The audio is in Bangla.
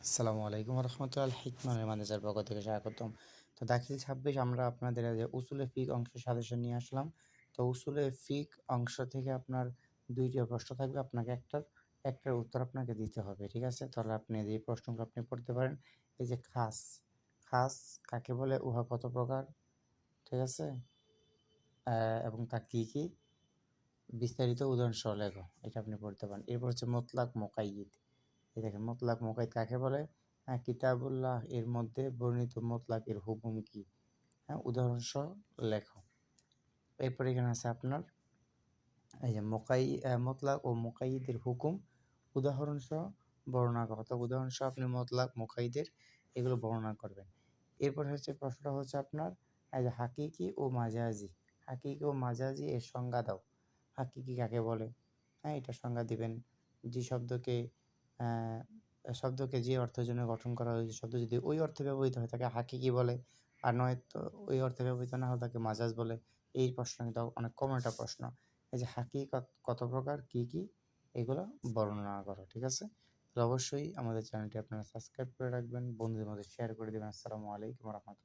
আসসালামু আলাইকুম রহমতুল্লাহ হিকমানের ম্যানেজার পক্ষ থেকে স্বাগতম। তো দাখিল ২৬ আমরা আপনাদের যে উসুলে ফিক অংশের সাজেশন নিয়ে আসলাম। তো উসুলে ফিক অংশ থেকে আপনার ২টা প্রশ্ন থাকবে, আপনাকে একটার উত্তর আপনাকে দিতে হবে, ঠিক আছে? তাহলে আপনি এই প্রশ্নগুলো আপনি পড়তে পারেন। এই যে খাস, খাস কাকে বলে, উহা কত প্রকার, ঠিক আছে? এবং তা কী কী, বিস্তারিত উদাহরণসহ লেখো, এটা আপনি পড়তে পারেন। এরপর হচ্ছে মোতলাক মোকাইয়িদ। এই দেখেন মোতলাক মোকাইয়িদ কাকে বলে? কিতাবুল্লাহ এর মধ্যে বর্ণিত মোতলাক এর হুকুম কি? উদাহরণসহ লেখো। এরপর এখানে আছে আপনার এই যে মোতলাক ও মোকাইয়িদের হুকুম উদাহরণসহ বর্ণনা করো। তো উদাহরণসহ আপনি মোতলাক মোকাইয়িদের এগুলো বর্ণনা করবেন। এরপর হচ্ছে প্রশ্নটা হচ্ছে আপনার এই যে হাকিকি ও মাজাজি, হাকিকি ও মাজাজি এর সংজ্ঞা দাও। হাকিকি কাকে বলে? এটার সংজ্ঞা দিবেন। যে শব্দকে যে অর্থের জন্য গঠন করা হয়েছে, শব্দ যদি ওই অর্থে ব্যবহৃত হয়ে থাকে হাকিকি বলে, আর নয়তো ওই অর্থে ব্যবহৃত না হলে তাকে মাজাজ বলে। এই প্রশ্ন কিন্তু অনেক কমন একটা প্রশ্ন। এই যে হাকিকত কত প্রকার, কি কি, এগুলো বর্ণনা করো, ঠিক আছে? তো অবশ্যই আমাদের চ্যানেলটি আপনারা সাবস্ক্রাইব করে রাখবেন, বন্ধুদের মধ্যে শেয়ার করে দেবেন। আসসালামু আলাইকুম রহমতুল্লাহ।